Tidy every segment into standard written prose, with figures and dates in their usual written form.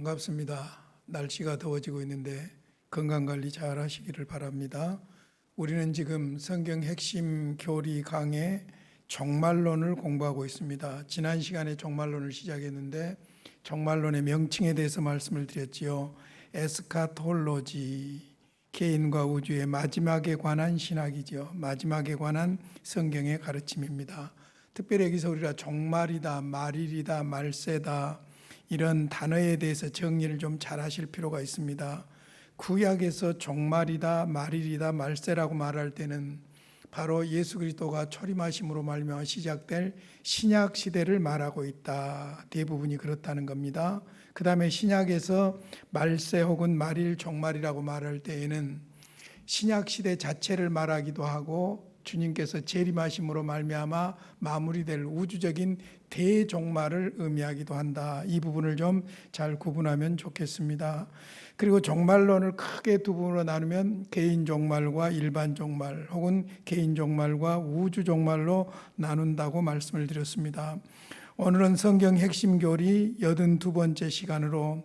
반갑습니다. 날씨가 더워지고 있는데 건강관리 잘 하시기를 바랍니다. 우리는 지금 성경 핵심 교리 강의 종말론을 공부하고 있습니다. 지난 시간에 종말론을 시작했는데 종말론의 명칭에 대해서 말씀을 드렸지요. 에스카톨로지, 개인과 우주의 마지막에 관한 신학이죠. 마지막에 관한 성경의 가르침입니다. 특별히 여기서 우리가 종말이다, 말일이다, 말세다 이런 단어에 대해서 정리를 좀 잘 하실 필요가 있습니다. 구약에서 종말이다, 말일이다, 말세라고 말할 때는 바로 예수 그리스도가 초림하심으로 말미암아 시작될 신약 시대를 말하고 있다. 대부분이 그렇다는 겁니다. 그 다음에 신약에서 말세 혹은 말일, 종말이라고 말할 때에는 신약 시대 자체를 말하기도 하고 주님께서 재림하심으로 말미암아 마무리될 우주적인 대종말을 의미하기도 한다. 이 부분을 좀 잘 구분하면 좋겠습니다. 그리고 종말론을 크게 두 부분으로 나누면 개인 종말과 일반 종말 혹은 개인 종말과 우주 종말로 나눈다고 말씀을 드렸습니다. 오늘은 성경 핵심 교리 82번째 시간으로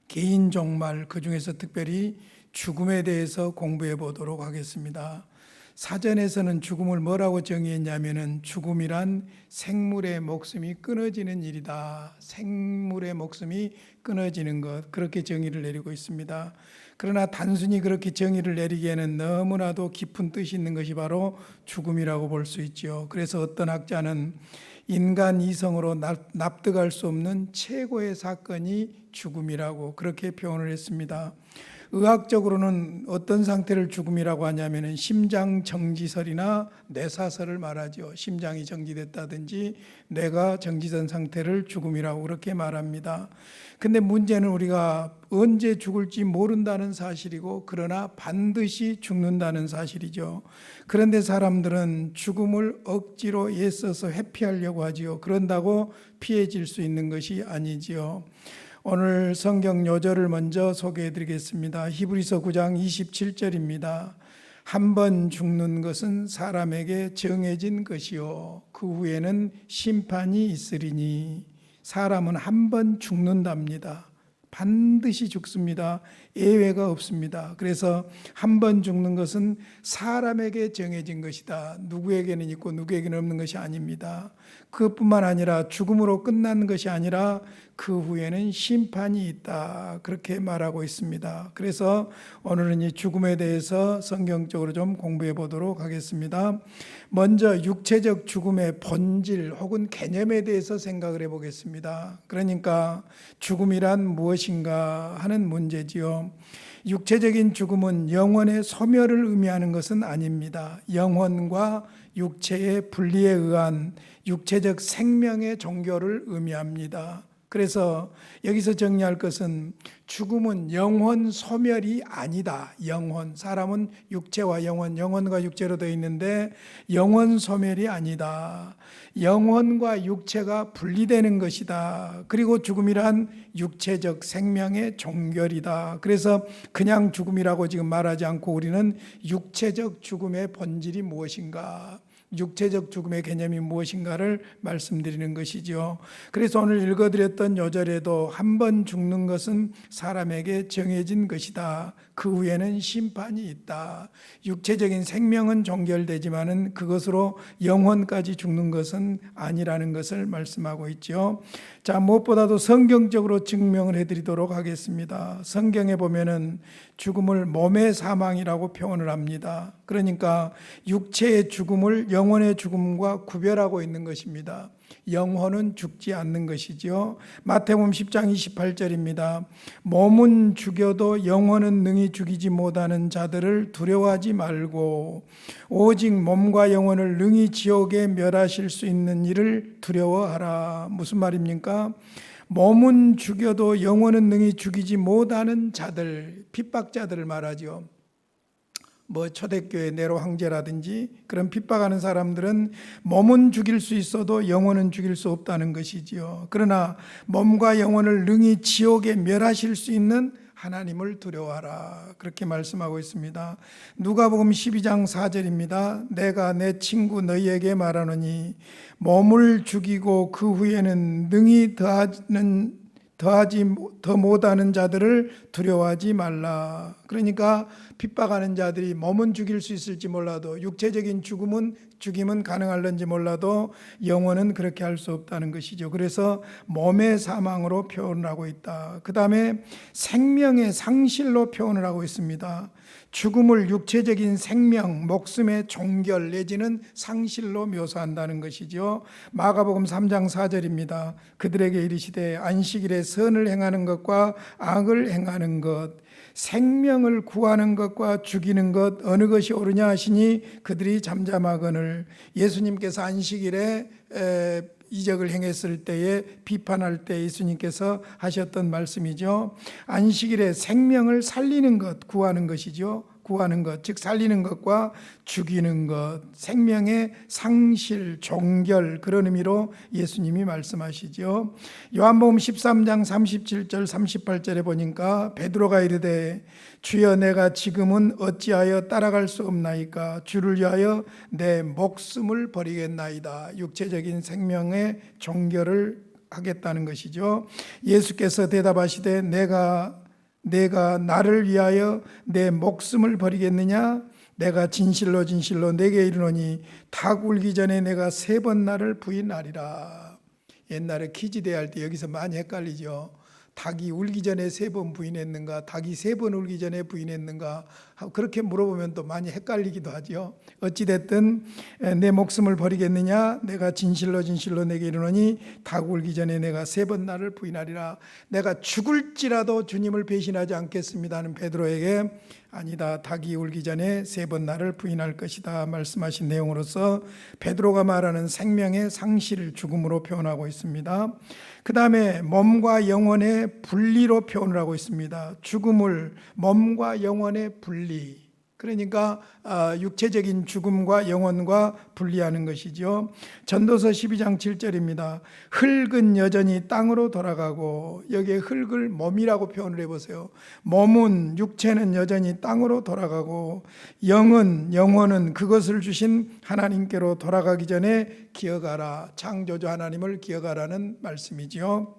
개인 종말, 그중에서 특별히 죽음에 대해서 공부해 보도록 하겠습니다. 사전에서는 죽음을 뭐라고 정의했냐면은 죽음이란 생물의 목숨이 끊어지는 일이다. 생물의 목숨이 끊어지는 것, 그렇게 정의를 내리고 있습니다. 그러나 단순히 그렇게 정의를 내리기에는 너무나도 깊은 뜻이 있는 것이 바로 죽음이라고 볼 수 있죠. 그래서 어떤 학자는 인간 이성으로 납득할 수 없는 최고의 사건이 죽음이라고 그렇게 표현을 했습니다. 의학적으로는 어떤 상태를 죽음이라고 하냐면 심장 정지설이나 뇌사설을 말하죠. 심장이 정지됐다든지 뇌가 정지된 상태를 죽음이라고 그렇게 말합니다. 근데 문제는 우리가 언제 죽을지 모른다는 사실이고 그러나 반드시 죽는다는 사실이죠. 그런데 사람들은 죽음을 억지로 애써서 회피하려고 하지요. 그런다고 피해질 수 있는 것이 아니지요. 오늘 성경 요절을 먼저 소개해 드리겠습니다. 히브리서 9장 27절입니다. 한 번 죽는 것은 사람에게 정해진 것이요 그 후에는 심판이 있으리니. 사람은 한 번 죽는답니다. 반드시 죽습니다. 예외가 없습니다. 그래서 한 번 죽는 것은 사람에게 정해진 것이다. 누구에게는 있고 누구에게는 없는 것이 아닙니다. 그것뿐만 아니라 죽음으로 끝나는 것이 아니라 그 후에는 심판이 있다. 그렇게 말하고 있습니다. 그래서 오늘은 이 죽음에 대해서 성경적으로 좀 공부해 보도록 하겠습니다. 먼저 육체적 죽음의 본질 혹은 개념에 대해서 생각을 해 보겠습니다. 그러니까 죽음이란 무엇인가 하는 문제지요. 육체적인 죽음은 영혼의 소멸을 의미하는 것은 아닙니다. 영혼과 육체의 분리에 의한 육체적 생명의 종교를 의미합니다. 그래서 여기서 정리할 것은 죽음은 영혼 소멸이 아니다. 영혼, 사람은 육체와 영혼, 영혼과 육체로 되어 있는데 영혼 소멸이 아니다. 영혼과 육체가 분리되는 것이다. 그리고 죽음이란 육체적 생명의 종결이다. 그래서 그냥 죽음이라고 지금 말하지 않고 우리는 육체적 죽음의 본질이 무엇인가, 육체적 죽음의 개념이 무엇인가를 말씀드리는 것이죠. 그래서 오늘 읽어드렸던 요절에도 한 번 죽는 것은 사람에게 정해진 것이다. 그 후에는 심판이 있다. 육체적인 생명은 종결되지만은 그것으로 영혼까지 죽는 것은 아니라는 것을 말씀하고 있죠. 자, 무엇보다도 성경적으로 증명을 해드리도록 하겠습니다. 성경에 보면은 죽음을 몸의 사망이라고 표현을 합니다. 그러니까 육체의 죽음을 영혼의 죽음과 구별하고 있는 것입니다. 영혼은 죽지 않는 것이죠. 마태복음 10장 28절입니다. 몸은 죽여도 영혼은 능히 죽이지 못하는 자들을 두려워하지 말고 오직 몸과 영혼을 능히 지옥에 멸하실 수 있는 이를 두려워하라. 무슨 말입니까? 몸은 죽여도 영혼은 능히 죽이지 못하는 자들, 핍박자들을 말하죠. 초대교회 네로 황제라든지 그런 핍박하는 사람들은 몸은 죽일 수 있어도 영혼은 죽일 수 없다는 것이지요. 그러나 몸과 영혼을 능히 지옥에 멸하실 수 있는 하나님을 두려워하라. 그렇게 말씀하고 있습니다. 누가복음 12장 4절입니다. 내가 내 친구 너희에게 말하노니 몸을 죽이고 그 후에는 능히 더 못하는 자들을 두려워하지 말라. 그러니까 핍박하는 자들이 몸은 죽일 수 있을지 몰라도, 육체적인 죽임은 가능할는지 몰라도 영혼은 그렇게 할 수 없다는 것이죠. 그래서 몸의 사망으로 표현을 하고 있다. 그 다음에 생명의 상실로 표현을 하고 있습니다. 죽음을 육체적인 생명, 목숨의 종결 내지는 상실로 묘사한다는 것이죠. 마가복음 3장 4절입니다. 그들에게 이르시되 안식일에 선을 행하는 것과 악을 행하는 것, 생명을 구하는 것과 죽이는 것 어느 것이 옳으냐 하시니 그들이 잠잠하거늘. 예수님께서 안식일에 이적을 행했을 때에 비판할 때 예수님께서 하셨던 말씀이죠. 안식일에 생명을 살리는 것, 구하는 것이죠. 구하는 것, 즉 살리는 것과 죽이는 것, 생명의 상실, 종결, 그런 의미로 예수님이 말씀하시죠. 요한복음 13장 37절 38절에 보니까 베드로가 이르되 주여 내가 지금은 어찌하여 따라갈 수 없나이까? 주를 위하여 내 목숨을 버리겠나이다. 육체적인 생명의 종결을 하겠다는 것이죠. 예수께서 대답하시되 내가 나를 위하여 내 목숨을 버리겠느냐? 내가 진실로 진실로 내게 이르노니 닭 울기 전에 내가 3번 나를 부인하리라. 옛날에 퀴즈 대할 때 여기서 많이 헷갈리죠. 닭이 울기 전에 3번 부인했는가, 닭이 3번 울기 전에 부인했는가, 그렇게 물어보면 또 많이 헷갈리기도 하죠. 어찌됐든 내 목숨을 버리겠느냐? 내가 진실로 진실로 내게 이르노니 닭 울기 전에 내가 3번 나를 부인하리라. 내가 죽을지라도 주님을 배신하지 않겠습니다 하는 베드로에게 아니다, 닭이 울기 전에 3번 나를 부인할 것이다 말씀하신 내용으로서 베드로가 말하는 생명의 상실을 죽음으로 표현하고 있습니다. 그 다음에 몸과 영혼의 분리로 표현을 하고 있습니다. 죽음을 몸과 영혼의 분리, 그러니까 육체적인 죽음과 영혼과 분리하는 것이죠. 전도서 12장 7절입니다. 흙은 여전히 땅으로 돌아가고, 여기에 흙을 몸이라고 표현을 해보세요. 몸은, 육체는 여전히 땅으로 돌아가고 영혼은 그것을 주신 하나님께로 돌아가기 전에 기억하라. 창조주 하나님을 기억하라는 말씀이지요.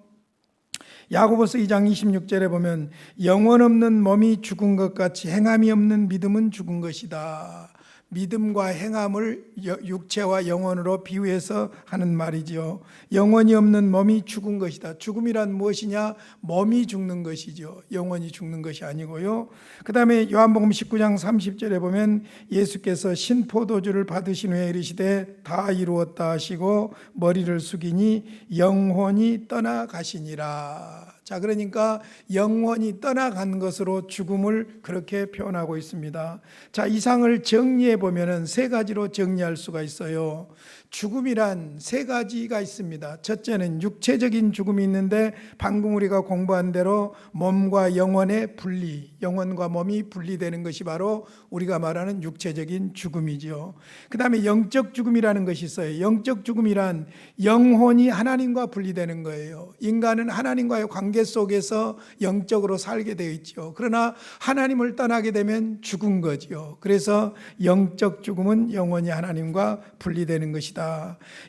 야고보서 2장 26절에 보면 영혼 없는 몸이 죽은 것 같이 행함이 없는 믿음은 죽은 것이다. 믿음과 행함을 육체와 영혼으로 비유해서 하는 말이죠. 영혼이 없는 몸이 죽은 것이다. 죽음이란 무엇이냐? 몸이 죽는 것이죠. 영혼이 죽는 것이 아니고요. 그 다음에 요한복음 19장 30절에 보면 예수께서 신포도주를 받으신 후에 이르시되 다 이루었다 하시고 머리를 숙이니 영혼이 떠나가시니라. 자, 그러니까 영혼이 떠나간 것으로 죽음을 그렇게 표현하고 있습니다. 자, 이상을 정리해 보면은 3가지로 정리할 수가 있어요. 죽음이란 3가지가 있습니다. 첫째는 육체적인 죽음이 있는데 방금 우리가 공부한 대로 몸과 영혼의 분리, 영혼과 몸이 분리되는 것이 바로 우리가 말하는 육체적인 죽음이죠. 그 다음에 영적 죽음이라는 것이 있어요. 영적 죽음이란 영혼이 하나님과 분리되는 거예요. 인간은 하나님과의 관계 속에서 영적으로 살게 되어 있죠. 그러나 하나님을 떠나게 되면 죽은 거죠. 그래서 영적 죽음은 영혼이 하나님과 분리되는 것이다.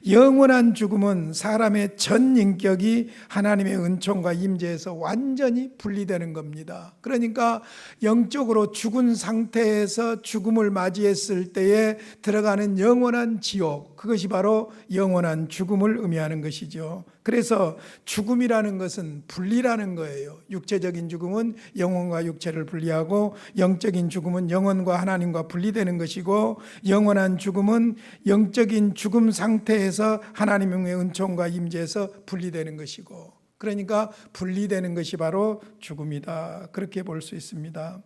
영원한 죽음은 사람의 전 인격이 하나님의 은총과 임재에서 완전히 분리되는 겁니다. 그러니까 영적으로 죽은 상태에서 죽음을 맞이했을 때에 들어가는 영원한 지옥, 그것이 바로 영원한 죽음을 의미하는 것이죠. 그래서 죽음이라는 것은 분리라는 거예요. 육체적인 죽음은 영혼과 육체를 분리하고, 영적인 죽음은 영혼과 하나님과 분리되는 것이고, 영원한 죽음은 영적인 죽음 상태에서 하나님의 은총과 임재에서 분리되는 것이고, 그러니까 분리되는 것이 바로 죽음이다, 그렇게 볼 수 있습니다.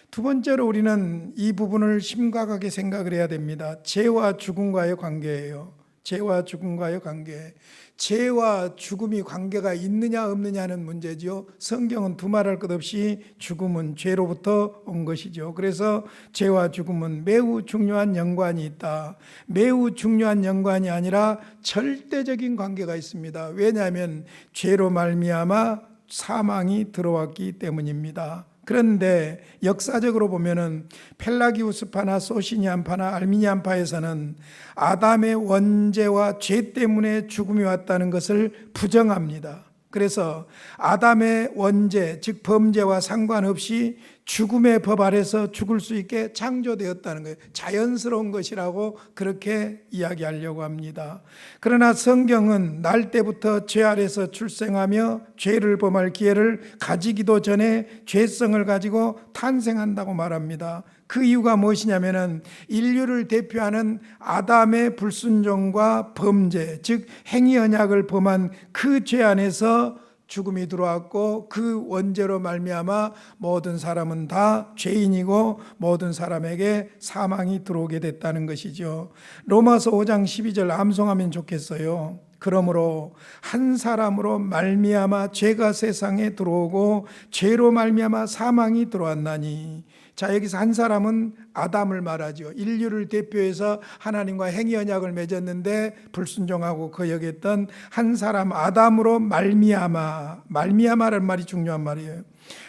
두 번째로 우리는 이 부분을 심각하게 생각을 해야 됩니다. 죄와 죽음과의 관계예요. 죄와 죽음과의 관계. 죄와 죽음이 관계가 있느냐 없느냐는 문제죠. 성경은 두말할 것 없이 죽음은 죄로부터 온 것이죠. 그래서 죄와 죽음은 매우 중요한 연관이 있다. 매우 중요한 연관이 아니라 절대적인 관계가 있습니다. 왜냐하면 죄로 말미암아 사망이 들어왔기 때문입니다. 그런데 역사적으로 보면은 펠라기우스파나 소시니안파나 알미니안파에서는 아담의 원죄와 죄 때문에 죽음이 왔다는 것을 부정합니다. 그래서 아담의 원죄, 즉 범죄와 상관없이 죽음의 법 아래서 죽을 수 있게 창조되었다는 거예요. 자연스러운 것이라고 그렇게 이야기하려고 합니다. 그러나 성경은 날 때부터 죄 아래서 출생하며 죄를 범할 기회를 가지기도 전에 죄성을 가지고 탄생한다고 말합니다. 그 이유가 무엇이냐면은 인류를 대표하는 아담의 불순종과 범죄, 즉 행위 언약을 범한 그 죄 안에서 죽음이 들어왔고 그 원죄로 말미암아 모든 사람은 다 죄인이고 모든 사람에게 사망이 들어오게 됐다는 것이죠. 로마서 5장 12절 암송하면 좋겠어요. 그러므로 한 사람으로 말미암아 죄가 세상에 들어오고 죄로 말미암아 사망이 들어왔나니. 자, 여기서 한 사람은 아담을 말하죠. 인류를 대표해서 하나님과 행위 언약을 맺었는데 불순종하고 거역했던 한 사람 아담으로 말미암아라는 말이 중요한 말이에요.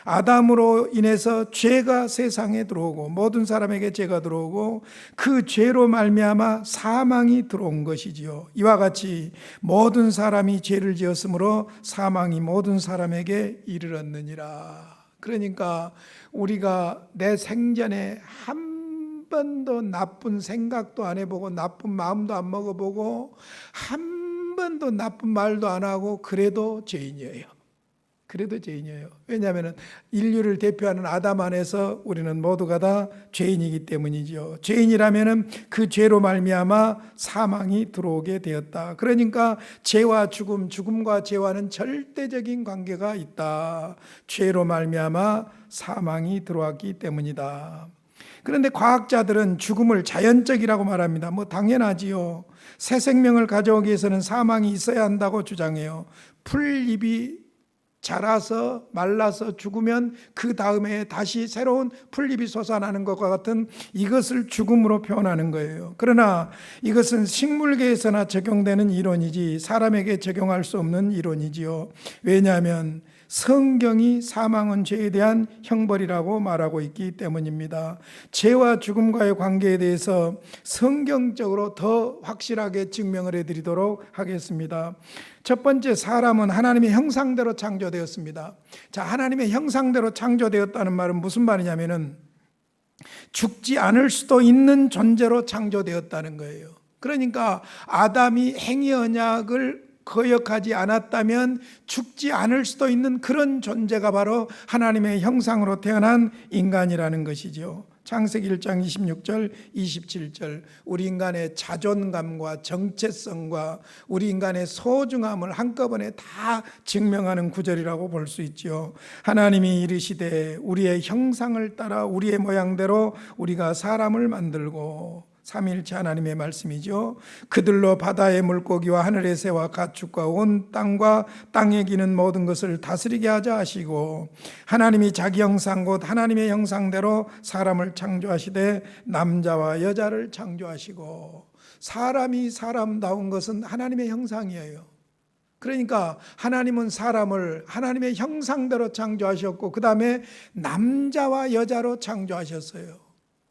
아담으로 인해서 죄가 세상에 들어오고 모든 사람에게 죄가 들어오고 그 죄로 말미암아 사망이 들어온 것이지요. 이와 같이 모든 사람이 죄를 지었으므로 사망이 모든 사람에게 이르렀느니라. 그러니까 우리가 내 생전에 한 번도 나쁜 생각도 안 해보고 나쁜 마음도 안 먹어보고 한 번도 나쁜 말도 안 하고 그래도 죄인이에요. 그래도 죄인이에요. 왜냐하면 인류를 대표하는 아담 안에서 우리는 모두가 다 죄인이기 때문이죠. 죄인이라면 그 죄로 말미암아 사망이 들어오게 되었다. 그러니까 죄와 죽음, 죽음과 죄와는 절대적인 관계가 있다. 죄로 말미암아 사망이 들어왔기 때문이다. 그런데 과학자들은 죽음을 자연적이라고 말합니다. 뭐 당연하지요. 새 생명을 가져오기 위해서는 사망이 있어야 한다고 주장해요. 풀잎이 자라서 말라서 죽으면 그 다음에 다시 새로운 풀잎이 솟아나는 것과 같은 이것을 죽음으로 표현하는 거예요. 그러나 이것은 식물계에서나 적용되는 이론이지 사람에게 적용할 수 없는 이론이지요. 왜냐하면 성경이 사망은 죄에 대한 형벌이라고 말하고 있기 때문입니다. 죄와 죽음과의 관계에 대해서 성경적으로 더 확실하게 증명을 해드리도록 하겠습니다. 첫 번째, 사람은 하나님의 형상대로 창조되었습니다. 자, 하나님의 형상대로 창조되었다는 말은 무슨 말이냐면은 죽지 않을 수도 있는 존재로 창조되었다는 거예요. 그러니까 아담이 행위 언약을 거역하지 않았다면 죽지 않을 수도 있는 그런 존재가 바로 하나님의 형상으로 태어난 인간이라는 것이죠. 창세기 1장 26절 27절 우리 인간의 자존감과 정체성과 우리 인간의 소중함을 한꺼번에 다 증명하는 구절이라고 볼 수 있죠. 하나님이 이르시되 우리의 형상을 따라 우리의 모양대로 우리가 사람을 만들고, 삼위일체 하나님의 말씀이죠. 그들로 바다의 물고기와 하늘의 새와 가축과 온 땅과 땅에 기는 모든 것을 다스리게 하자 하시고, 하나님이 자기 형상 곧 하나님의 형상대로 사람을 창조하시되 남자와 여자를 창조하시고. 사람이 사람다운 것은 하나님의 형상이에요. 그러니까 하나님은 사람을 하나님의 형상대로 창조하셨고 그 다음에 남자와 여자로 창조하셨어요.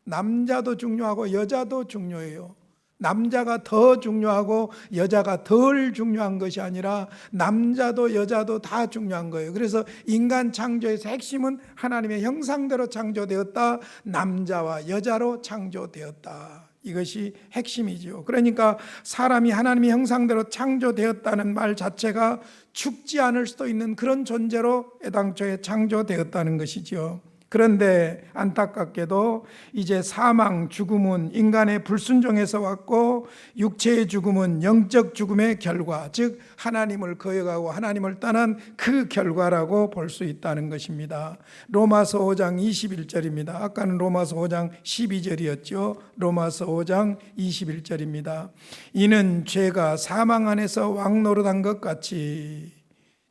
남자도 중요하고 여자도 중요해요. 남자가 더 중요하고 여자가 덜 중요한 것이 아니라 남자도 여자도 다 중요한 거예요. 그래서 인간 창조에서 핵심은 하나님의 형상대로 창조되었다, 남자와 여자로 창조되었다. 이것이 핵심이죠. 그러니까 사람이 하나님의 형상대로 창조되었다는 말 자체가 죽지 않을 수도 있는 그런 존재로 애당초에 창조되었다는 것이죠. 그런데 안타깝게도 이제 사망, 죽음은 인간의 불순종에서 왔고 육체의 죽음은 영적 죽음의 결과, 즉 하나님을 거역하고 하나님을 떠난 그 결과라고 볼 수 있다는 것입니다. 로마서 5장 21절입니다. 아까는 로마서 5장 12절이었죠. 로마서 5장 21절입니다. 이는 죄가 사망 안에서 왕노릇한 것 같이,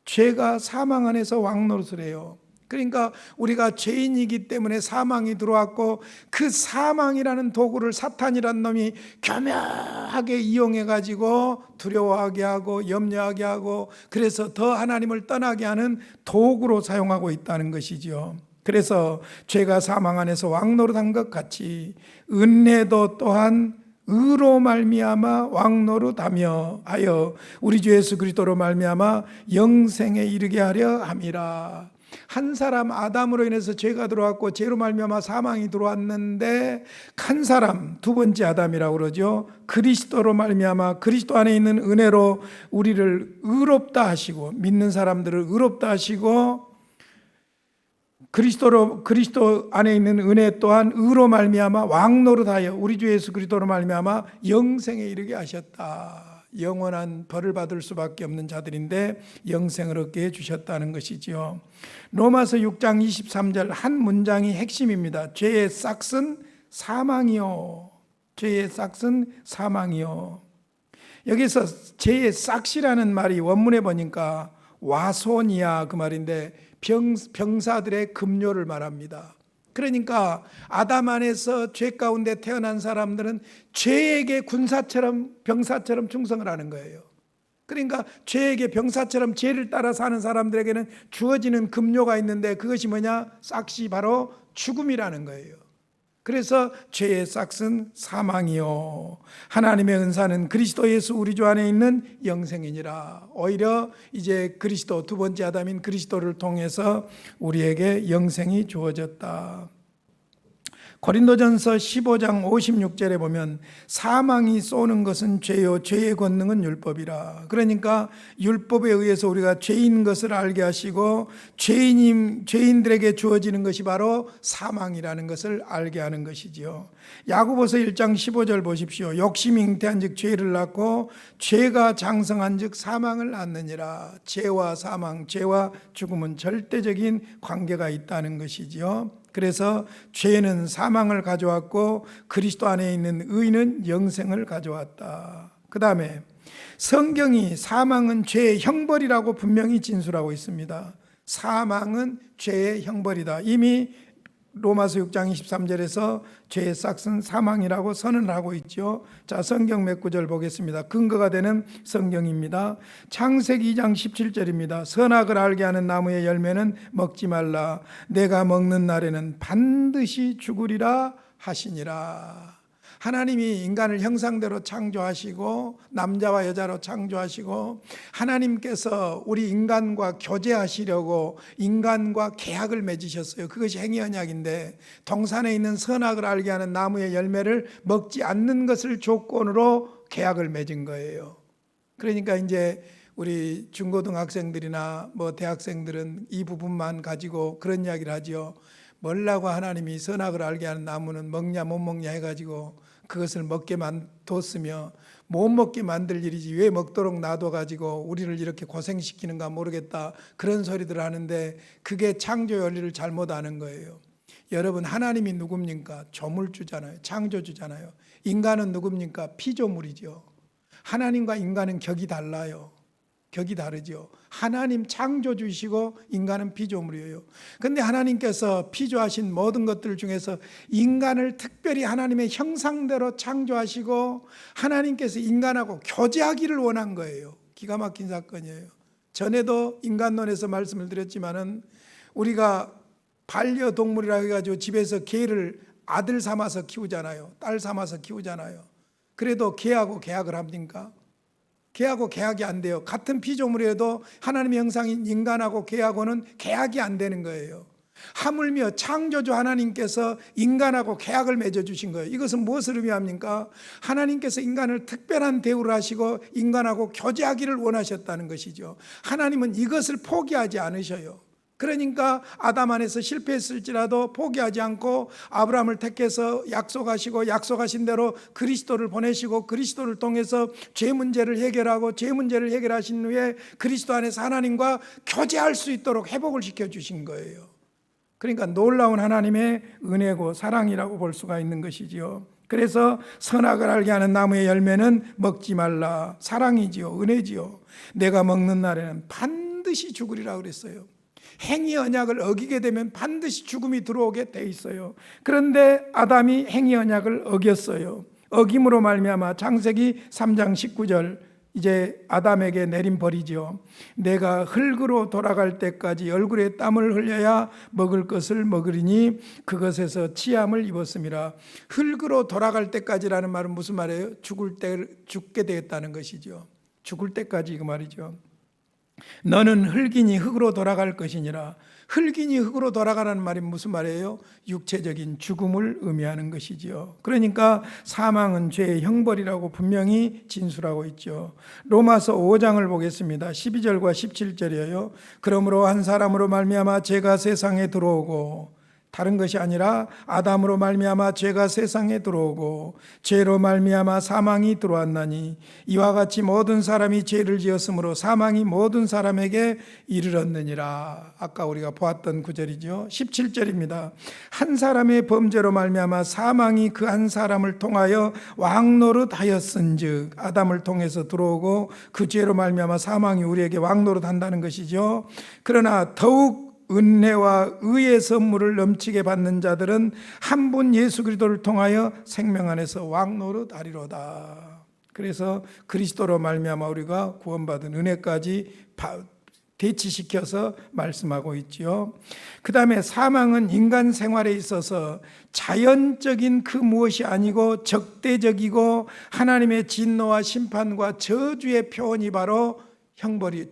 죄가 사망 안에서 왕노릇을 해요. 그러니까 우리가 죄인이기 때문에 사망이 들어왔고 그 사망이라는 도구를 사탄이라는 놈이 교묘하게 이용해 가지고 두려워하게 하고 염려하게 하고 그래서 더 하나님을 떠나게 하는 도구로 사용하고 있다는 것이죠. 그래서 죄가 사망 안에서 왕노릇한 것 같이 은혜도 또한 의로 말미암아 왕노릇하며 하여 우리 주 예수 그리스도로 말미암아 영생에 이르게 하려 함이라. 한 사람 아담으로 인해서 죄가 들어왔고 죄로 말미암아 사망이 들어왔는데 한 사람, 두 번째 아담이라고 그러죠. 그리스도로 말미암아 그리스도 안에 있는 은혜로 우리를 의롭다 하시고, 믿는 사람들을 의롭다 하시고, 그리스도 안에 있는 은혜 또한 의로 말미암아 왕노릇하여 우리 주 예수 그리스도로 말미암아 영생에 이르게 하셨다. 영원한 벌을 받을 수밖에 없는 자들인데 영생을 얻게 해주셨다는 것이지요. 로마서 6장 23절 한 문장이 핵심입니다. 죄의 싹은 사망이요. 죄의 싹은 사망이요. 여기서 죄의 싹이라는 말이 원문에 보니까 와손이야 그 말인데 병사들의 급료를 말합니다. 그러니까 아담 안에서 죄 가운데 태어난 사람들은 죄에게 군사처럼 병사처럼 충성을 하는 거예요. 그러니까 죄에게 병사처럼 죄를 따라 사는 사람들에게는 주어지는 급료가 있는데 그것이 뭐냐? 싹이 바로 죽음이라는 거예요. 그래서 죄의 싹은 사망이요 하나님의 은사는 그리스도 예수 우리 주 안에 있는 영생이니라. 오히려 이제 그리스도, 두 번째 아담인 그리스도를 통해서 우리에게 영생이 주어졌다. 고린도전서 15장 56절에 보면 사망이 쏘는 것은 죄요 죄의 권능은 율법이라. 그러니까 율법에 의해서 우리가 죄인 것을 알게 하시고 죄인들에게 주어지는 것이 바로 사망이라는 것을 알게 하는 것이지요. 야고보서 1장 15절 보십시오. 욕심이 잉태한 즉 죄를 낳고 죄가 장성한 즉 사망을 낳느니라. 죄와 사망, 죄와 죽음은 절대적인 관계가 있다는 것이지요. 그래서 죄는 사망을 가져왔고 그리스도 안에 있는 의는 영생을 가져왔다. 그 다음에 성경이 사망은 죄의 형벌이라고 분명히 진술하고 있습니다. 사망은 죄의 형벌이다. 이미 로마서 6장 23절에서 죄의 싹은 사망이라고 선언을 하고 있죠. 자, 성경 몇 구절 보겠습니다. 근거가 되는 성경입니다. 창세기 2장 17절입니다. 선악을 알게 하는 나무의 열매는 먹지 말라. 내가 먹는 날에는 반드시 죽으리라 하시니라. 하나님이 인간을 형상대로 창조하시고 남자와 여자로 창조하시고 하나님께서 우리 인간과 교제하시려고 인간과 계약을 맺으셨어요. 그것이 행위 언약인데 동산에 있는 선악을 알게 하는 나무의 열매를 먹지 않는 것을 조건으로 계약을 맺은 거예요. 그러니까 이제 우리 중고등학생들이나 뭐 대학생들은 이 부분만 가지고 그런 이야기를 하죠. 뭐라고 하나님이 선악을 알게 하는 나무는 먹냐 못 먹냐 해가지고 그것을 먹게 뒀으며 못 먹게 만들 일이지 왜 먹도록 놔둬가지고 우리를 이렇게 고생시키는가 모르겠다 그런 소리들 하는데 그게 창조 원리를 잘못 아는 거예요. 여러분, 하나님이 누굽니까? 조물주잖아요. 창조주잖아요. 인간은 누굽니까? 피조물이죠. 하나님과 인간은 격이 달라요. 격이 다르죠. 하나님 창조주이시고 인간은 피조물이에요. 그런데 하나님께서 피조하신 모든 것들 중에서 인간을 특별히 하나님의 형상대로 창조하시고 하나님께서 인간하고 교제하기를 원한 거예요. 기가 막힌 사건이에요. 전에도 인간론에서 말씀을 드렸지만은 우리가 반려동물이라 해가지고 집에서 개를 아들 삼아서 키우잖아요. 딸 삼아서 키우잖아요. 그래도 개하고 계약을 합니까? 개하고 계약이 안 돼요. 같은 피조물이라도 하나님의 형상인 인간하고 개하고는 계약이 안 되는 거예요. 하물며 창조주 하나님께서 인간하고 계약을 맺어주신 거예요. 이것은 무엇을 의미합니까? 하나님께서 인간을 특별한 대우를 하시고 인간하고 교제하기를 원하셨다는 것이죠. 하나님은 이것을 포기하지 않으셔요. 그러니까 아담 안에서 실패했을지라도 포기하지 않고 아브라함을 택해서 약속하신 대로 그리스도를 보내시고 그리스도를 통해서 죄 문제를 해결하고 죄 문제를 해결하신 후에 그리스도 안에서 하나님과 교제할 수 있도록 회복을 시켜주신 거예요. 그러니까 놀라운 하나님의 은혜고 사랑이라고 볼 수가 있는 것이지요. 그래서 선악을 알게 하는 나무의 열매는 먹지 말라. 사랑이지요. 은혜지요. 내가 먹는 날에는 반드시 죽으리라 그랬어요. 행위 언약을 어기게 되면 반드시 죽음이 들어오게 돼 있어요. 그런데 아담이 행위 언약을 어겼어요. 어김으로 말미암아 창세기 3장 19절 이제 아담에게 내린 벌이죠. 내가 흙으로 돌아갈 때까지 얼굴에 땀을 흘려야 먹을 것을 먹으리니 그것에서 치함을 입었음이라. 흙으로 돌아갈 때까지라는 말은 무슨 말이에요? 죽게 되었다는 것이죠. 죽을 때까지 그 말이죠. 너는 흙이니 흙으로 돌아갈 것이니라. 흙이니 흙으로 돌아가라는 말이 무슨 말이에요? 육체적인 죽음을 의미하는 것이지요. 그러니까 사망은 죄의 형벌이라고 분명히 진술하고 있죠. 로마서 5장을 보겠습니다. 12절과 17절이에요. 그러므로 한 사람으로 말미암아 죄가 세상에 들어오고, 다른 것이 아니라 아담으로 말미암아 죄가 세상에 들어오고 죄로 말미암아 사망이 들어왔나니 이와 같이 모든 사람이 죄를 지었으므로 사망이 모든 사람에게 이르렀느니라. 아까 우리가 보았던 구절이죠. 17절입니다. 한 사람의 범죄로 말미암아 사망이 그 한 사람을 통하여 왕노릇하였은즉, 아담을 통해서 들어오고 그 죄로 말미암아 사망이 우리에게 왕노릇한다는 것이죠. 그러나 더욱 은혜와 의의 선물을 넘치게 받는 자들은 한 분 예수 그리스도를 통하여 생명 안에서 왕노릇하리로다. 그래서 그리스도로 말미암아 우리가 구원받은 은혜까지 대치시켜서 말씀하고 있지요. 그 다음에 사망은 인간 생활에 있어서 자연적인 그 무엇이 아니고 적대적이고 하나님의 진노와 심판과 저주의 표현이 바로 형벌이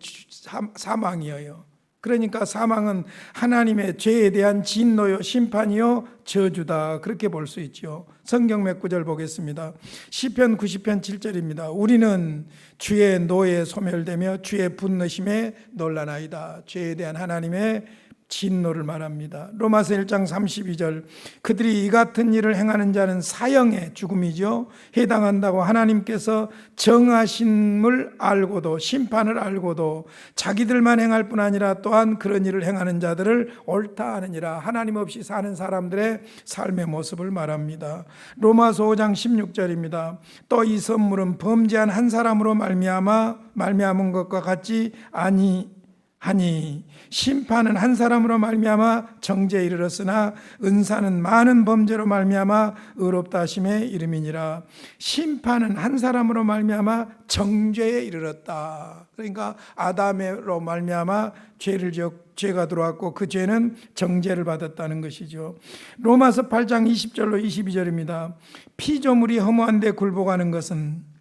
사망이에요. 그러니까 사망은 하나님의 죄에 대한 진노요 심판이요 저주다, 그렇게 볼 수 있죠. 성경 몇 구절 보겠습니다. 시편 90편 7절입니다. 우리는 주의 노에 소멸되며 주의 분노심에 놀라나이다. 죄에 대한 하나님의 진노를 말합니다. 로마서 1장 32절, 그들이 이 같은 일을 행하는 자는 사형의 죽음이죠. 해당한다고 하나님께서 정하심을 알고도, 심판을 알고도 자기들만 행할 뿐 아니라 또한 그런 일을 행하는 자들을 옳다 하느니라. 하나님 없이 사는 사람들의 삶의 모습을 말합니다. 로마서 5장 16절입니다. 또 이 선물은 범죄한 한 사람으로 말미암은 것과 같지 아니하니 심판은 한 사람으로 말미암아 정죄에 이르렀으나 은사는 많은 범죄로 말미암아 의롭다 하심에 이름이니라. 심판은 한 사람으로 말미암아 정죄에 이르렀다. 그러니까 아담으로 말미암아 죄가 들어왔고 그 죄는 정죄를 받았다는 것이죠. 로마서 8장 20절로 22절입니다. 피조물이 허무한 데 굴복하는 것은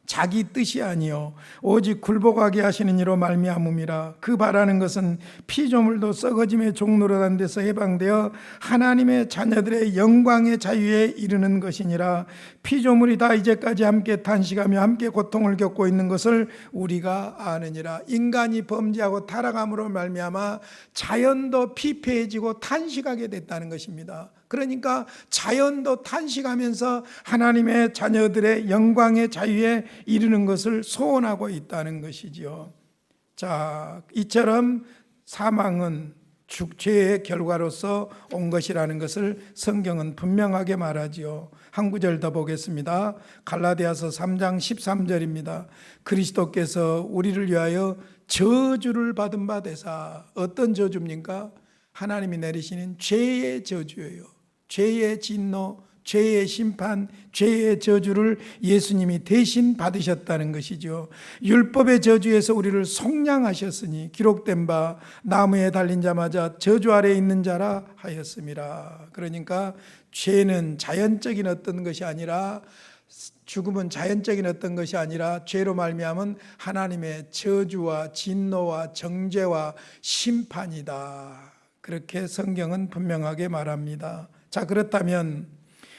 자기 뜻이 아니요 오직 굴복하게 하시는 이로 말미암음이라. 그 바라는 것은 피조물도 썩어짐의 종노릇한 데서 해방되어 하나님의 자녀들의 영광의 자유에 이르는 것이니라. 피조물이 다 이제까지 함께 탄식하며 함께 고통을 겪고 있는 것을 우리가 아느니라. 인간이 범죄하고 타락함으로 말미암아 자연도 피폐해지고 탄식하게 됐다는 것입니다. 그러니까 자연도 탄식하면서 하나님의 자녀들의 영광의 자유에 이르는 것을 소원하고 있다는 것이죠. 자, 이처럼 사망은 죄의 결과로서 온 것이라는 것을 성경은 분명하게 말하지요. 한 구절 더 보겠습니다. 갈라디아서 3장 13절입니다. 그리스도께서 우리를 위하여 저주를 받은 바 되사. 어떤 저주입니까? 하나님이 내리시는 죄의 저주예요. 죄의 진노, 죄의 심판, 죄의 저주를 예수님이 대신 받으셨다는 것이죠. 율법의 저주에서 우리를 속량하셨으니 기록된 바 나무에 달린 자마자 저주 아래 있는 자라 하였음이라. 그러니까 죄는 자연적인 어떤 것이 아니라, 죽음은 자연적인 어떤 것이 아니라 죄로 말미암은 하나님의 저주와 진노와 정죄와 심판이다. 그렇게 성경은 분명하게 말합니다. 자, 그렇다면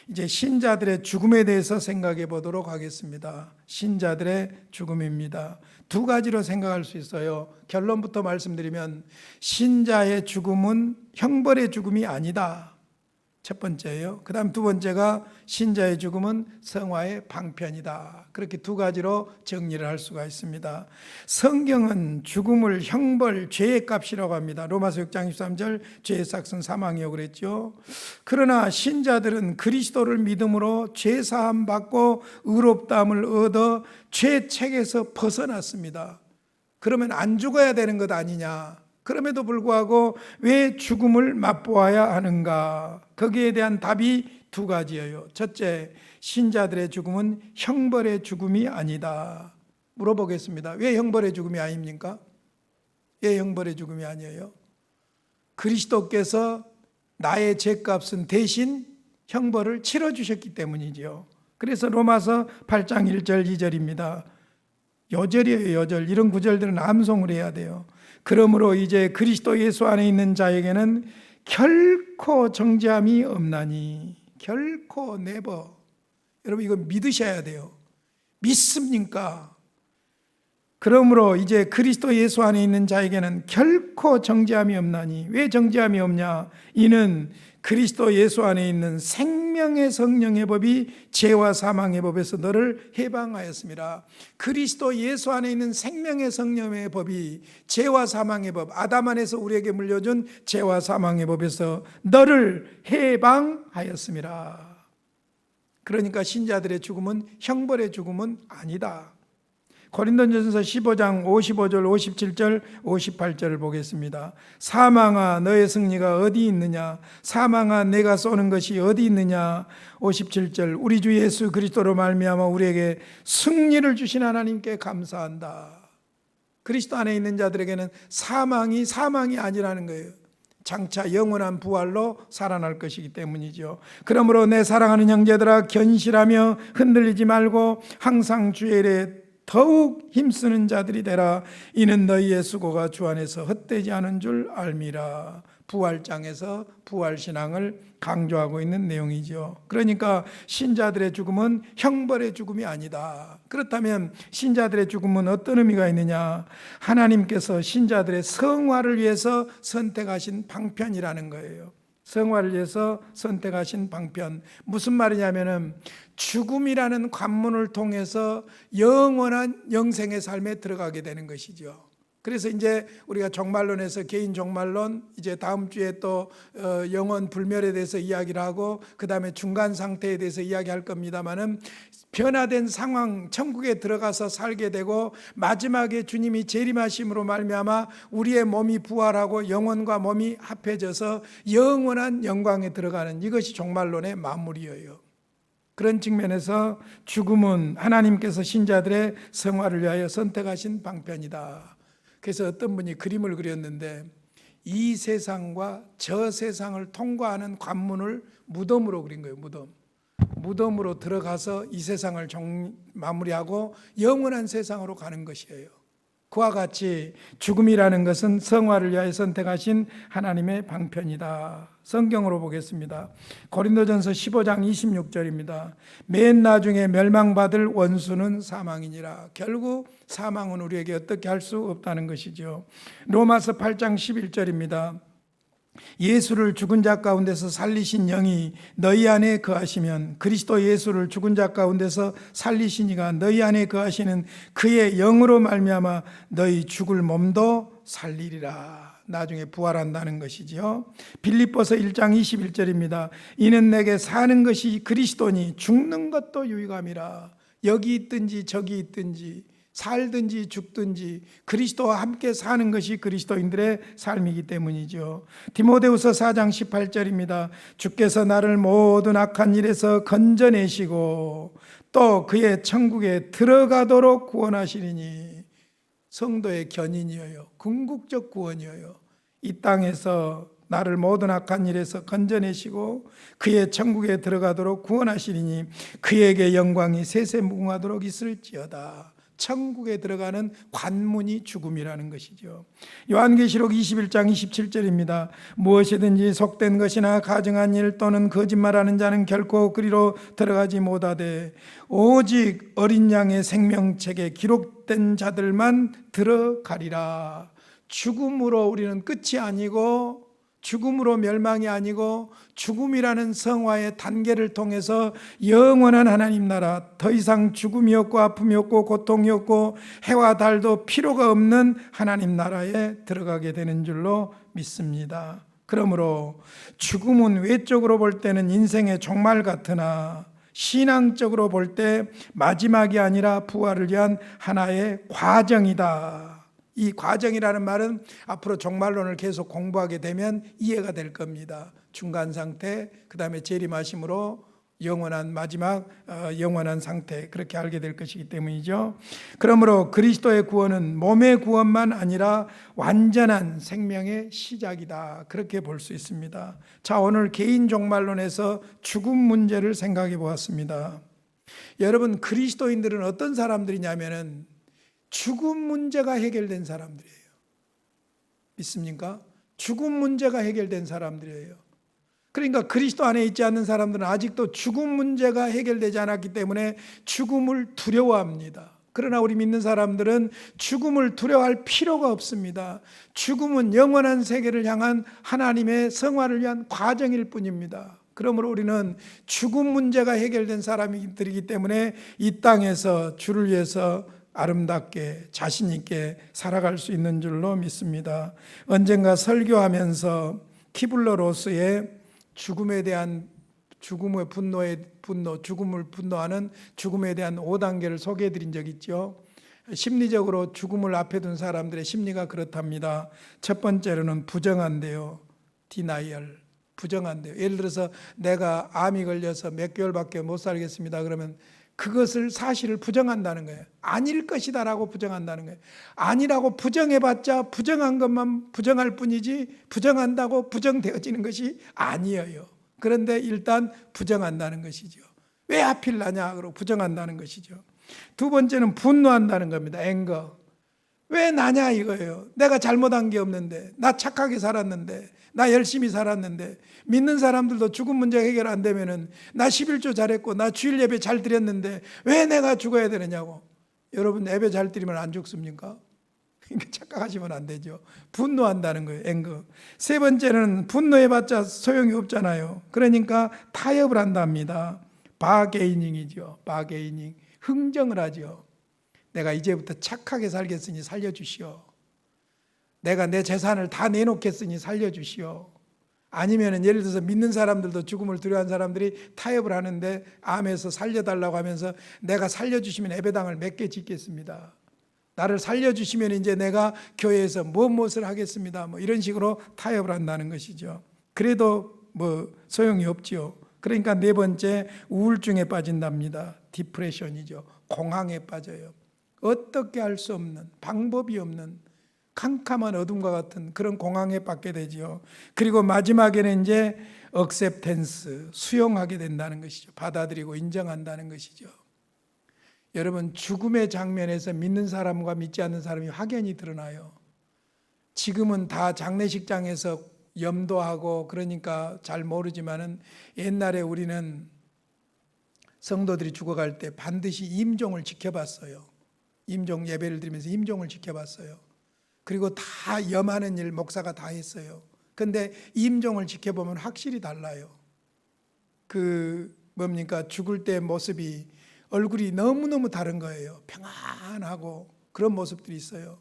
이제 신자들의 죽음에 대해서 생각해 보도록 하겠습니다. 신자들의 죽음입니다. 두 가지로 생각할 수 있어요. 결론부터 말씀드리면 신자의 죽음은 형벌의 죽음이 아니다. 첫 번째예요. 그 다음 두 번째가 신자의 죽음은 성화의 방편이다. 그렇게 두 가지로 정리를 할 수가 있습니다. 성경은 죽음을 형벌, 죄의 값이라고 합니다. 로마서 6장 23절 죄의 삭은 사망이요 그랬죠. 그러나 신자들은 그리스도를 믿음으로 죄 사함 받고 의롭다함을 얻어 죄 책에서 벗어났습니다. 그러면 안 죽어야 되는 것 아니냐? 그럼에도 불구하고 왜 죽음을 맛보아야 하는가? 거기에 대한 답이 두 가지예요. 첫째, 신자들의 죽음은 형벌의 죽음이 아니다. 물어보겠습니다. 왜 형벌의 죽음이 아닙니까? 왜 형벌의 죽음이 아니에요? 그리스도께서 나의 죄값은 대신 형벌을 치러주셨기 때문이지요. 그래서 로마서 8장 1절 2절입니다. 여절이에요. 여절. 이런 구절들은 암송을 해야 돼요. 그러므로 이제 그리스도 예수 안에 있는 자에게는 결코 정죄함이 없나니. 결코 never. 여러분 이거 믿으셔야 돼요. 믿습니까? 그러므로 이제 그리스도 예수 안에 있는 자에게는 결코 정죄함이 없나니. 왜 정죄함이 없냐? 이는 그리스도 예수 안에 있는 생명의 성령의 법이 죄와 사망의 법에서 너를 해방하였습니다. 그리스도 예수 안에 있는 생명의 성령의 법이 죄와 사망의 법, 아담 안에서 우리에게 물려준 죄와 사망의 법에서 너를 해방하였습니다. 그러니까 신자들의 죽음은 형벌의 죽음은 아니다. 고린도전서 15장 55절 57절 58절을 보겠습니다. 사망아 너의 승리가 어디 있느냐? 사망아 내가 쏘는 것이 어디 있느냐? 57절 우리 주 예수 그리스도로 말미암아 우리에게 승리를 주신 하나님께 감사한다. 그리스도 안에 있는 자들에게는 사망이 아니라는 거예요. 장차 영원한 부활로 살아날 것이기 때문이죠. 그러므로 내 사랑하는 형제들아 견실하며 흔들리지 말고 항상 주의 일에 더욱 힘쓰는 자들이 되라. 이는 너희의 수고가 주 안에서 헛되지 않은 줄 알미라. 부활장에서 부활신앙을 강조하고 있는 내용이죠. 그러니까 신자들의 죽음은 형벌의 죽음이 아니다. 그렇다면 신자들의 죽음은 어떤 의미가 있느냐? 하나님께서 신자들의 성화를 위해서 선택하신 방편이라는 거예요. 성화를 위해서 선택하신 방편. 무슨 말이냐면은 죽음이라는 관문을 통해서 영원한 영생의 삶에 들어가게 되는 것이죠. 그래서 이제 우리가 종말론에서 개인 종말론, 이제 다음 주에 또 영원 불멸에 대해서 이야기를 하고 그 다음에 중간 상태에 대해서 이야기할 겁니다만은 변화된 상황, 천국에 들어가서 살게 되고 마지막에 주님이 재림하심으로 말미암아 우리의 몸이 부활하고 영혼과 몸이 합해져서 영원한 영광에 들어가는 이것이 종말론의 마무리예요. 그런 측면에서 죽음은 하나님께서 신자들의 성화를 위하여 선택하신 방편이다. 그래서 어떤 분이 그림을 그렸는데 이 세상과 저 세상을 통과하는 관문을 무덤으로 그린 거예요. 무덤으로 들어가서 이 세상을 마무리하고 영원한 세상으로 가는 것이에요. 그와 같이 죽음이라는 것은 성화를 위하여 선택하신 하나님의 방편이다. 성경으로 보겠습니다. 고린도전서 15장 26절입니다. 맨 나중에 멸망받을 원수는 사망이니라. 결국 사망은 우리에게 어떻게 할 수 없다는 것이죠. 로마서 8장 11절입니다. 예수를 죽은 자 가운데서 살리신 영이 너희 안에 거하시면 그리스도 예수를 죽은 자 가운데서 살리신 이가 너희 안에 거하시는 그의 영으로 말미암아 너희 죽을 몸도 살리리라. 나중에 부활한다는 것이죠. 빌립보서 1장 21절입니다. 이는 내게 사는 것이 그리스도니 죽는 것도 유익함이라. 여기 있든지 저기 있든지 살든지 죽든지 그리스도와 함께 사는 것이 그리스도인들의 삶이기 때문이죠. 디모데후서 4장 18절입니다. 주께서 나를 모든 악한 일에서 건져내시고 또 그의 천국에 들어가도록 구원하시리니. 성도의 견인이어요. 궁극적 구원이어요. 이 땅에서 나를 모든 악한 일에서 건져내시고 그의 천국에 들어가도록 구원하시리니 그에게 영광이 세세무궁하도록 있을지어다. 천국에 들어가는 관문이 죽음이라는 것이죠. 요한계시록 21장 27절입니다. 무엇이든지 속된 것이나 가증한 일 또는 거짓말하는 자는 결코 그리로 들어가지 못하되 오직 어린 양의 생명책에 기록된 자들만 들어가리라. 죽음으로 우리는 끝이 아니고 죽음으로 멸망이 아니고 죽음이라는 성화의 단계를 통해서 영원한 하나님 나라, 더 이상 죽음이 없고 아픔이 없고 고통이 없고 해와 달도 필요가 없는 하나님 나라에 들어가게 되는 줄로 믿습니다. 그러므로 죽음은 외적으로 볼 때는 인생의 종말 같으나 신앙적으로 볼 때 마지막이 아니라 부활을 위한 하나의 과정이다. 이 과정이라는 말은 앞으로 종말론을 계속 공부하게 되면 이해가 될 겁니다. 중간 상태, 그 다음에 재림하심으로 영원한 마지막 영원한 상태, 그렇게 알게 될 것이기 때문이죠. 그러므로 그리스도의 구원은 몸의 구원만 아니라 완전한 생명의 시작이다, 그렇게 볼 수 있습니다. 자, 오늘 개인 종말론에서 죽음 문제를 생각해 보았습니다. 여러분, 그리스도인들은 어떤 사람들이냐면은 죽음 문제가 해결된 사람들이에요. 믿습니까? 죽음 문제가 해결된 사람들이에요. 그러니까 그리스도 안에 있지 않는 사람들은 아직도 죽음 문제가 해결되지 않았기 때문에 죽음을 두려워합니다. 그러나 우리 믿는 사람들은 죽음을 두려워할 필요가 없습니다. 죽음은 영원한 세계를 향한 하나님의 성화를 위한 과정일 뿐입니다. 그러므로 우리는 죽음 문제가 해결된 사람들이기 때문에 이 땅에서 주를 위해서 아름답게 자신 있게 살아갈 수 있는 줄로 믿습니다. 언젠가 설교하면서 키블러 로스의 죽음에 대한 죽음을 분노하는 죽음에 대한 5단계를 소개해 드린 적이 있죠. 심리적으로 죽음을 앞에 둔 사람들의 심리가 그렇답니다. 첫 번째로는 부정한대요. 디나이얼, 부정한대요. 예를 들어서 내가 암이 걸려서 몇 개월밖에 못 살겠습니다. 그러면 그것을 사실을 부정한다는 거예요. 아닐 것이다라고 부정한다는 거예요. 아니라고 부정해봤자 부정한 것만 부정할 뿐이지 부정한다고 부정되어지는 것이 아니에요. 그런데 일단 부정한다는 것이죠. 왜 하필 나냐 그러고 부정한다는 것이죠. 두 번째는 분노한다는 겁니다. 앵거. 왜 나냐 이거예요. 내가 잘못한 게 없는데, 나 착하게 살았는데, 나 열심히 살았는데, 믿는 사람들도 죽음 문제 해결 안 되면은 나 11조 잘했고 나 주일 예배 잘 드렸는데 왜 내가 죽어야 되느냐고. 여러분, 예배 잘 드리면 안 죽습니까? 착각하시면 안 되죠. 분노한다는 거예요. 앵거. 세 번째는 분노해봤자 소용이 없잖아요. 그러니까 타협을 한답니다. 바게이닝이죠. 바게이닝. 흥정을 하죠. 내가 이제부터 착하게 살겠으니 살려주시오. 내가 내 재산을 다 내놓겠으니 살려주시오. 아니면 예를 들어서 믿는 사람들도 죽음을 두려워하는 사람들이 타협을 하는데 암에서 살려달라고 하면서 내가 살려주시면 예배당을 몇 개 짓겠습니다. 나를 살려주시면 이제 내가 교회에서 무엇을 하겠습니다. 이런 식으로 타협을 한다는 것이죠. 그래도 소용이 없죠. 그러니까 네 번째, 우울증에 빠진답니다. 디프레션이죠. 공황에 빠져요. 어떻게 할 수 없는, 방법이 없는 캄캄한 어둠과 같은 그런 공황에 빠지게 되죠. 그리고 마지막에는 이제 acceptance, 수용하게 된다는 것이죠. 받아들이고 인정한다는 것이죠. 여러분, 죽음의 장면에서 믿는 사람과 믿지 않는 사람이 확연히 드러나요. 지금은 다 장례식장에서 염도하고 그러니까 잘 모르지만은 옛날에 우리는 성도들이 죽어갈 때 반드시 임종을 지켜봤어요. 임종 예배를 드리면서 임종을 지켜봤어요. 그리고 다 염하는 일 목사가 다 했어요. 그런데 임종을 지켜보면 확실히 달라요. 죽을 때 모습이 얼굴이 너무너무 다른 거예요. 평안하고 그런 모습들이 있어요.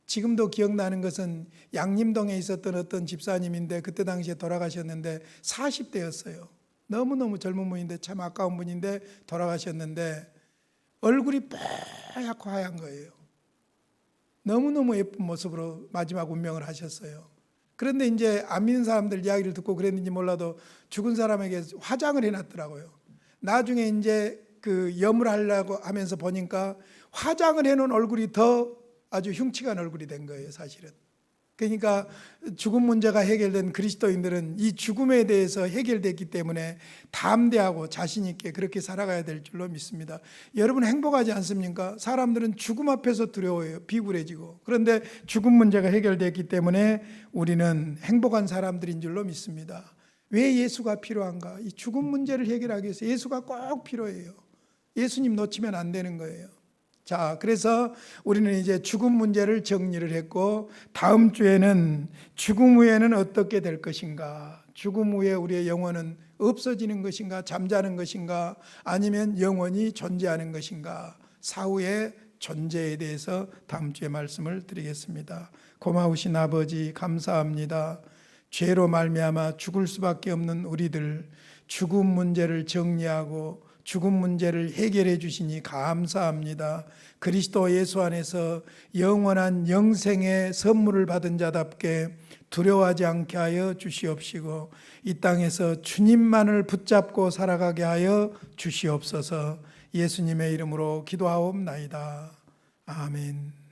지금도 기억나는 것은 양림동에 있었던 어떤 집사님인데 그때 당시에 돌아가셨는데 40대였어요. 너무너무 젊은 분인데 참 아까운 분인데 돌아가셨는데 얼굴이 뽀얗고 하얀 거예요. 너무너무 예쁜 모습으로 마지막 운명을 하셨어요. 그런데 이제 안 믿는 사람들 이야기를 듣고 그랬는지 몰라도 죽은 사람에게 화장을 해놨더라고요. 나중에 이제 염을 하려고 하면서 보니까 화장을 해놓은 얼굴이 더 아주 흉측한 얼굴이 된 거예요, 사실은. 그러니까 죽음 문제가 해결된 그리스도인들은 이 죽음에 대해서 해결됐기 때문에 담대하고 자신 있게 그렇게 살아가야 될 줄로 믿습니다. 여러분, 행복하지 않습니까? 사람들은 죽음 앞에서 두려워해요. 비굴해지고. 그런데 죽음 문제가 해결됐기 때문에 우리는 행복한 사람들인 줄로 믿습니다. 왜 예수가 필요한가? 이 죽음 문제를 해결하기 위해서 예수가 꼭 필요해요. 예수님 놓치면 안 되는 거예요. 자, 그래서 우리는 이제 죽음 문제를 정리를 했고, 다음 주에는 죽음 후에는 어떻게 될 것인가? 죽음 후에 우리의 영혼은 없어지는 것인가? 잠자는 것인가? 아니면 영원히 존재하는 것인가? 사후의 존재에 대해서 다음 주에 말씀을 드리겠습니다. 고마우신 아버지, 감사합니다. 죄로 말미암아 죽을 수밖에 없는 우리들, 죽음 문제를 정리하고 죽음 문제를 해결해 주시니 감사합니다. 그리스도 예수 안에서 영원한 영생의 선물을 받은 자답게 두려워하지 않게 하여 주시옵시고 이 땅에서 주님만을 붙잡고 살아가게 하여 주시옵소서. 예수님의 이름으로 기도하옵나이다. 아멘.